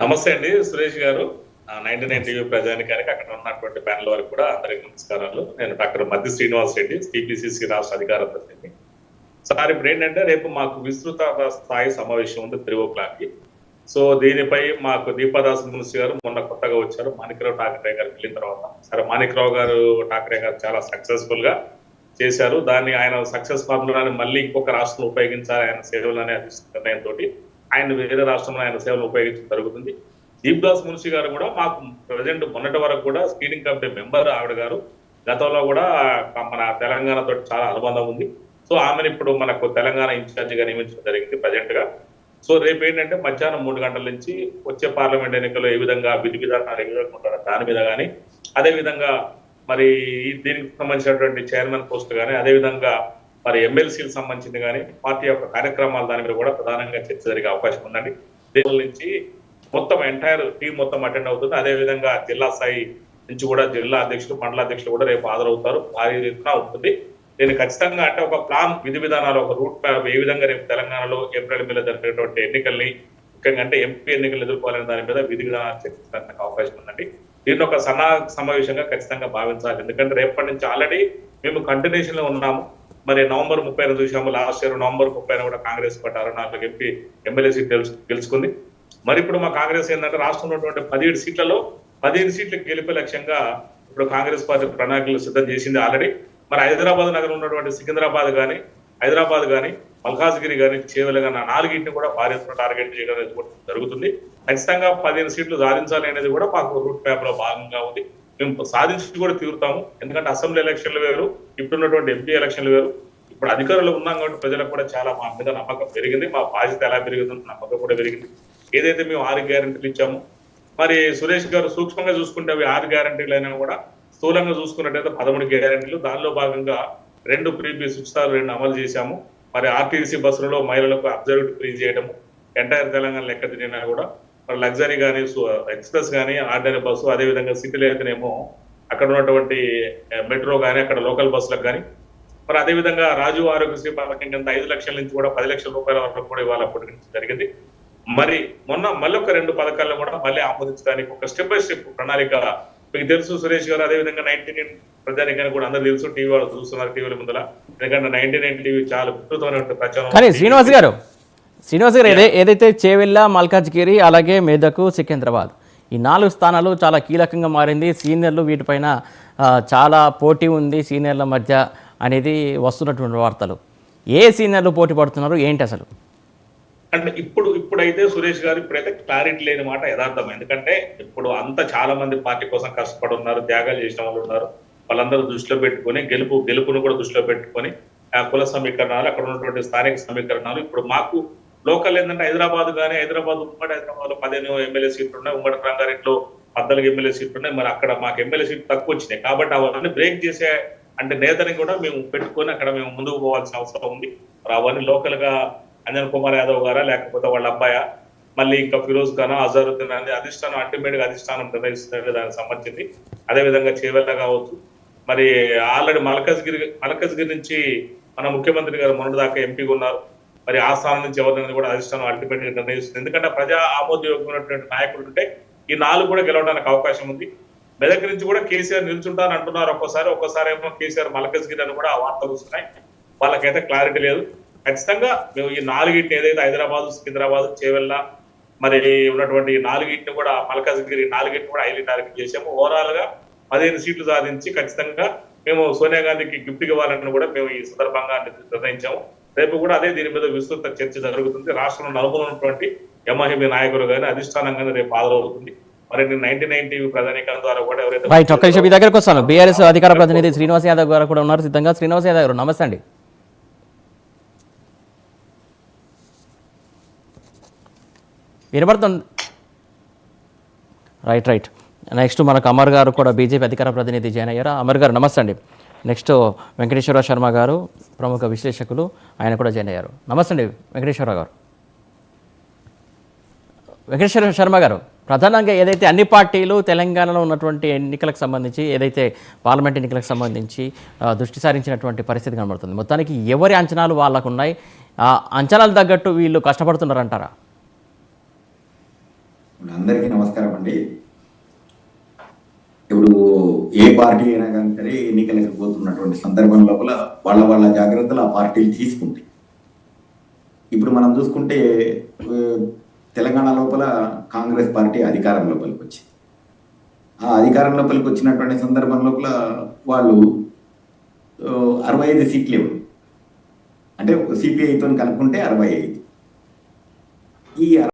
నమస్తే అండి సురేష్ గారు. 99 టీవీ ప్రజానికానికి అక్కడ ఉన్నటువంటి ప్యానల్ వారికి కూడా అందరికీ నమస్కారాలు. నేను డాక్టర్ మద్ది శ్రీనివాస్ రెడ్డి, టీపీసీసీ రాష్ట్ర అధికార ప్రతినిధి. సార్ ఇప్పుడు ఏంటంటే రేపు మాకు విస్తృత స్థాయి సమావేశం ఉంది 3:00. సో దీనిపై మాకు దీపాదాస్ మున్సి గారు మొన్న కొత్తగా వచ్చారు. మాణిక్రావు ఠాకరే గారు వెళ్ళిన తర్వాత సరే మాణిక్రావు గారు ఠాకరే గారు చాలా సక్సెస్ఫుల్ గా చేశారు. దాన్ని ఆయన సక్సెస్ ఫార్ములాని మళ్ళీ ఇంకొక రాష్ట్రంలో ఉపయోగించాలి ఆయన సేవలనే నిర్ణయంతో ఆయన వేరే రాష్ట్రంలో ఆయన సేవలు ఉపయోగించడం జరుగుతుంది. దీప్దాస్ మున్షి గారు కూడా మాకు ప్రజెంట్ మొన్నటి వరకు కూడా స్క్రీనింగ్ కమిటీ మెంబర్ ఆవిడ గారు. గతంలో కూడా మన తెలంగాణతో చాలా అనుబంధం ఉంది. సో ఆమెను ఇప్పుడు మనకు తెలంగాణ ఇన్ఛార్జిగా నియమించడం జరిగింది ప్రజెంట్ గా. సో రేపు ఏంటంటే మధ్యాహ్నం 3 గంటల నుంచి వచ్చే పార్లమెంట్ ఎన్నికల్లో ఏ విధంగా విధి విధానాలు ఏ విధంగా ఉంటారో దాని మీద కానీ, అదే విధంగా మరి దీనికి సంబంధించినటువంటి చైర్మన్ పోస్ట్ కానీ, అదే విధంగా మరి ఎమ్మెల్సీలకు సంబంధించింది కానీ పార్టీ యొక్క కార్యక్రమాలు దాని మీద కూడా ప్రధానంగా చర్చ జరిగే అవకాశం ఉందండి. దీని నుంచి మొత్తం ఎంటైర్ టీం మొత్తం అటెండ్ అవుతుంది. అదే విధంగా జిల్లా స్థాయి నుంచి కూడా జిల్లా అధ్యక్షులు, మండల అధ్యక్షులు కూడా రేపు హాజరవుతారు. భారీ ఎత్తున ఉంటుంది. దీన్ని ఖచ్చితంగా అంటే ఒక ప్లాన్, విధి విధానాలు, ఒక రూట్ మ్యాప్ ఏ విధంగా రేపు తెలంగాణలో ఏప్రిల్ మీద జరిగేటువంటి ఎన్నికల్ని, ముఖ్యంగా అంటే ఎంపీ ఎన్నికలు ఎదుర్కోవాలనే దాని మీద విధి విధానాలు చర్చించడానికి అవకాశం ఉందండి. దీన్ని ఒక సమావేశంగా ఖచ్చితంగా భావించాలి. ఎందుకంటే రేపటి నుంచి ఆల్రెడీ మేము కంటిన్యూషన్ లో ఉన్నాము. మరి నవంబర్ 30 చూసాము. లాస్ట్ ఇయర్ నవంబర్ 30 కూడా Congress party 64 MP MLA seat గెలుచుకుంది. మరి ఇప్పుడు మా కాంగ్రెస్ ఏంటంటే రాష్ట్రంలో ఉన్నటువంటి 17 సీట్లలో 15 సీట్లకు గెలిపే లక్ష్యంగా ఇప్పుడు కాంగ్రెస్ పార్టీ ప్రణాళికలు సిద్ధం చేసింది ఆల్రెడీ. మరి హైదరాబాద్ నగరం ఉన్నటువంటి సికింద్రాబాద్ కానీ, హైదరాబాద్ కానీ, మల్కాజ్గిరి కానీ, చేవెళ్ల కానీ 4గిటిని కూడా భారీ టార్గెట్ చేయడం జరుగుతుంది. ఖచ్చితంగా 15 సీట్లు సాధించాలి అనేది కూడా మాకు రూట్ మ్యాప్ లో భాగంగా ఉంది. మేము సాధించి కూడా తీరుతాము. ఎందుకంటే అసెంబ్లీ ఎలక్షన్లు వేరు, ఇప్పుడున్నటువంటి ఎంపీ ఎలక్షన్లు వేరు. ఇప్పుడు అధికారులు ఉన్నాం కాబట్టి ప్రజలకు కూడా చాలా మా మీద నమ్మకం పెరిగింది. మా బాధ్యత ఎలా పెరిగింది నమ్మకం కూడా పెరిగింది. ఏదైతే మేము 6 గ్యారెంటీలు ఇచ్చాము, మరి సురేష్ గారు సూక్ష్మంగా చూసుకుంటే అవి 6 గ్యారెంటీలు అయినా కూడా స్థూలంగా చూసుకున్నట్టయితే 13 గ్యారెంటీలు. దానిలో భాగంగా 2 ప్రీపీస్ ఉచితాలు 2 అమలు చేశాము. మరి ఆర్టీసీ బస్సులలో మహిళలకు అబ్జర్వ్డ్ ఫ్రీ చేయడము, ఎంటైర్ తెలంగాణ లెక్క తిరిగినా కూడా మరి లగ్జరీ కానీ, ఎక్స్ప్రెస్ కానీ, ఆర్డినరీ బస్సు, అదేవిధంగా సిటీలో అయితేనేమో అక్కడ ఉన్నటువంటి మెట్రో కానీ, అక్కడ లోకల్ బస్సులకు కానీ, మరి అదేవిధంగా రాజు ఆరోగ్యశ్రీ పథకం కింద 5 లక్షల నుంచి కూడా 10 లక్షల రూపాయల వరకు కూడా ఇవాళ జరిగింది. మరి మొన్న మళ్ళీ ఒక 2 పథకాలను కూడా మళ్ళీ ఆమోదించడానికి ఒక స్టెప్ బై స్టెప్ ప్రణాళిక. మీకు తెలుసు సురేష్ గారు, అదేవిధంగా 99 ప్రజానికానికి కూడా అందరూ తెలుసు, టీవీ వాళ్ళు చూస్తున్నారు టీవీల ముందర. ఎందుకంటే 99 టీవీ చాలా విస్తృతమైన ప్రచారం. కానీ శ్రీనివాస్ గారు ఏదైతే చేవెళ్ళ, మల్కాజ్గిరి, అలాగే మెదకు, సికింద్రాబాద్ ఈ 4 స్థానాలు చాలా కీలకంగా మారింది. సీనియర్లు వీటిపైన చాలా పోటీ ఉంది సీనియర్ల మధ్య అనేది వస్తున్నటువంటి వార్తలు. ఏ సీనియర్లు పోటీ పడుతున్నారు ఏంటి అసలు? అంటే ఇప్పుడైతే సురేష్ గారు ఇప్పుడైతే క్లారిటీ లేని మాట యథార్థం. ఎందుకంటే ఇప్పుడు అంతా చాలా మంది పార్టీ కోసం కష్టపడి ఉన్నారు, త్యాగాలు చేసిన వాళ్ళు ఉన్నారు. వాళ్ళందరూ దృష్టిలో పెట్టుకొని గెలుపును కూడా దృష్టిలో పెట్టుకొని కుల సమీకరణాలు, అక్కడ ఉన్నటువంటి స్థానిక సమీకరణాలు. ఇప్పుడు మాకు లోకల్ ఏంటంటే హైదరాబాద్ ఉమ్మడి హైదరాబాద్ లో 15 ఎమ్మెల్యే సీట్లు ఉన్నాయి, ఉమ్మడి రంగారెడ్డిలో 14 ఎమ్మెల్యే సీట్లు ఉన్నాయి. మరి అక్కడ మాకు ఎమ్మెల్యే సీట్లు తక్కువ వచ్చినాయి కాబట్టి అవన్నీ బ్రేక్ చేసే అంటే నేతని కూడా మేము పెట్టుకొని అక్కడ మేము ముందుకు పోవాల్సిన అవసరం ఉంది. మరి అవన్నీ లోకల్ గా అంజన్ కుమార్ యాదవ్ గారా, లేకపోతే వాళ్ళ అబ్బాయా, మళ్ళీ ఇంకా ఫిరోజ్ ఖానా, అజరుద్దీన్ అనేది అధిష్టానం అల్టిమేట్ గా అధిష్టానం నిర్ణయిస్తుంది దానికి సంబంధించింది. అదేవిధంగా చేవెళ్ళ కావచ్చు. మరి ఆల్రెడీ మల్కజ్గిరి నుంచి మన ముఖ్యమంత్రి గారు మొన్నటిదాకా ఎంపీగా ఉన్నారు. మరి ఆ స్థానం నుంచి ఎవరినైనా కూడా అధిష్టానం అల్టిమేట్ గా నిర్ణయిస్తుంది. ఎందుకంటే ప్రజా ఆమోదయోగ్యమైనటువంటి నాయకులు ఉంటే ఈ 4 కూడా గెలవడానికి అవకాశం ఉంది. మెదక్ నుంచి కూడా కేసీఆర్ నిల్చుంటాను అంటున్నారు. ఒక్కోసారి ఏమో కేసీఆర్ మల్కజ్గిరి అని కూడా వార్తలు వస్తున్నాయి. వాళ్ళకైతే క్లారిటీ లేదు. ఖచ్చితంగా మేము ఈ 4గిటిని ఏదైతే హైదరాబాద్, సికింద్రాబాద్, చేవెళ్ళ మరి ఉన్నటువంటి 4గిటిని కూడా, మల్కజ్గిరి 4గిటిని కూడా హైలీ టార్గెట్ చేసాము. ఓవరాల్ గా 15 సీట్లు సాధించి ఖచ్చితంగా మేము సోనియా గాంధీకి గిఫ్ట్ ఇవ్వాలని కూడా మేము ఈ సందర్భంగా నిర్ణయించాము. రేపు కూడా అదే దీని మీద విస్తృత చర్చ జరుగుతుంది. రాష్ట్రంలో నలుగురున్నటువంటి ఎంఐఎంఈ నాయకులు కానీ, అధిష్టానం కానీ రేపు హాజరవుతుంది. మరి 99 టీవీ ప్రధానికం ద్వారా కూడా ఎవరైతే ఒక్క నిమిషం మీ దగ్గరకు వస్తాను. బీఆర్ఎస్ అధికార ప్రతినిధి శ్రీనివాస్ యాదవ్ గారు కూడా ఉన్నారు సిద్ధంగా. శ్రీనివాస్ యాదవ్ గారు నమస్తే అండి. వినబడుతుంది? రైట్. నెక్స్ట్ మనకు అమర్ గారు కూడా బీజేపీ అధికార ప్రతినిధి జాయిన్ అయ్యారు. అమర్ గారు నమస్తే అండి. నెక్స్ట్ వెంకటేశ్వర శర్మ గారు ప్రముఖ విశ్లేషకులు, ఆయన కూడా జాయిన్ అయ్యారు. నమస్తే అండి వెంకటేశ్వర గారు. వెంకటేశ్వర శర్మ గారు, ప్రధానంగా ఏదైతే అన్ని పార్టీలు తెలంగాణలో ఉన్నటువంటి ఎన్నికలకు సంబంధించి, ఏదైతే పార్లమెంట్ ఎన్నికలకు సంబంధించి దృష్టి సారించినటువంటి పరిస్థితి కనబడుతుంది. మొత్తానికి ఎవరి అంచనాలు వాళ్ళకు ఉన్నాయి? అంచనాలు తగ్గట్టు వీళ్ళు కష్టపడుతున్నారంటారా? అందరికీ నమస్కారం అండి. ఇప్పుడు ఏ పార్టీ అయినా కానీ సరే ఎన్నికలకు పోతున్నటువంటి సందర్భం లోపల వాళ్ళ జాగ్రత్తలు ఆ పార్టీలు తీసుకుంటాయి. ఇప్పుడు మనం చూసుకుంటే ఆ, తెలంగాణ లోపల కాంగ్రెస్ పార్టీ అధికారం లోపలికి వచ్చింది. ఆ అధికారం లోపలికి వచ్చినటువంటి సందర్భం లోపల వాళ్ళు 65 సీట్లు ఇవ్వరు, అంటే సిపిఐతో కలుపుకుంటే 65. ఈ